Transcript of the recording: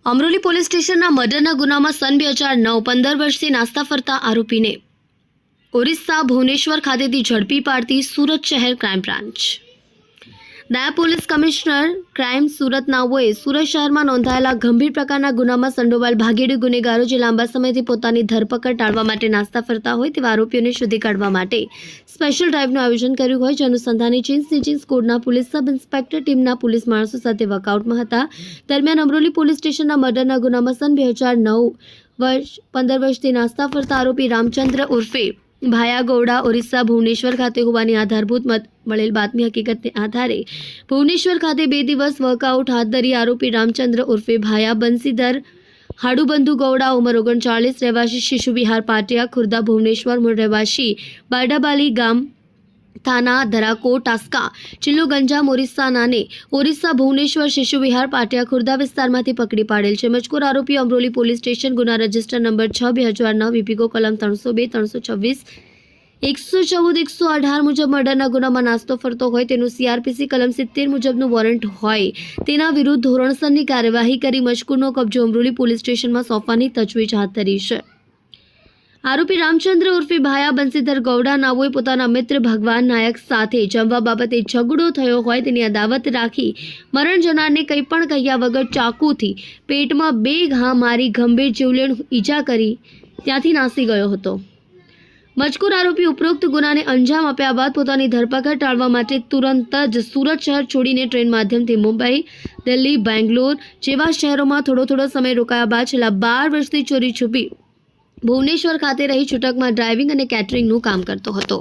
Amroli police સ્ટેશનના મર્ડરના ગુનામાં સન 2009 15 વર્ષથી નાસ્તા ફરતા આરોપીને ઓરિસ્સા ભુવનેશ્વર ખાતેથી ઝડપી પાડતી સુરત શહેર ક્રાઇમ બ્રાન્ચ. નાયબ પોલીસ કમિશનર ક્રાઇમ સુરત નાઓએ સુરત શહેરમાં નોંધાયેલા ગંભીર પ્રકારના ગુનામાં સંડોવાયેલ ભાગેડુ ગુનેગારો જે લાંબા સમયથી પોતાની ધરપકડ ટાળવા માટે નાસ્તા ફરતા હોય તેવા આરોપીઓને શોધી કાઢવા માટે સ્પેશિયલ ડ્રાઇવનું આયોજન કર્યું હોય, જે અનુસંધાને ચીન સ્કોડના પોલીસ સબ ઇન્સ્પેક્ટર ટીમના પોલીસ માણસો સાથે વર્કઆઉટમાં હતા. દરમિયાન અમરોલી પોલીસ સ્ટેશનના મર્ડરના ગુનામાં સન 2009 15 વર્ષથી નાસ્તા ફરતા આરોપી રામચંદ્ર ઉર્ફે ભાયા ગૌડા ઓરિસ્સા ભુવનેશ્વર ખાતે હોવાની આધારભૂત મળેલ બાતમી હકીકતને આધારે ભુવનેશ્વર ખાતે 2 દિવસ વર્કઆઉટ હાથ ધરી આરોપી રામચંદ્ર ઉર્ફે ભાયા બંસીધર હાડુબંધુ ગૌડા ઉંમર 39 રહેવાસી શિશુ વિહાર પાટિયા ખુર્દા ભુવનેશ્વર મૂળ રહેવાસી બારડાબાલી ગામ થાના ધરાકો ટાસ્કા જિલ્લો ગંજામ ઓરિસ્સાનાને ઓરિસ્સા ભુવનેશ્વર શિશુ વિહાર પાટિયા ખુર્દા વિસ્તારમાંથી પકડી પાડેલ છે. મજકૂર આરોપી અમરોલી પોલીસ સ્ટેશન ગુના રજિસ્ટર નંબર 6/2009 વિપીકો કલમ 302 326 114 118 મુજબ મર્ડરના ગુનામાં નાસ્તો ફરતો હોય તેનું સીઆરપીસી કલમ 70 મુજબનું વોરંટ હોય તેના વિરુદ્ધ ધોરણસરની કાર્યવાહી કરી મજકૂરનો કબજો અમરોલી પોલીસ સ્ટેશનમાં સોંપવાની તજવીજ હાથ ધરી છે. આરોપી રામચંદ્ર ઉર્ફે ભાયા બંસીધર ગૌડા નાઓએ પોતાના મિત્ર ભગવાન નાયક સાથે જમવા બાબતે ઝઘડો થયો હોય તેની અદાવત રાખી મરણ જનારને કંઈ પણ કહ્યા વગર ચાકુથી પેટમાં 2 ઘા મારી ગંભીર જીવલેણ ઈજા કરી ત્યાંથી નાસી ગયો હતો. મજકૂર આરોપી ઉપરોક્ત ગુનાને અંજામ આપ્યા બાદ પોતાની ધરપકડ ટાળવા માટે તુરંત જ સુરત શહેર છોડીને ટ્રેન માધ્યમથી મુંબઈ, દિલ્હી, બેંગ્લોર જેવા શહેરોમાં થોડો સમય રોકાયા બાદ છેલ્લા 12 વર્ષથી ચોરી છુપી ભુવનેશ્વર ખાતે રહી છૂટકમાં ડ્રાઇવિંગ અને કેટરિંગનું કામ કરતો હતો.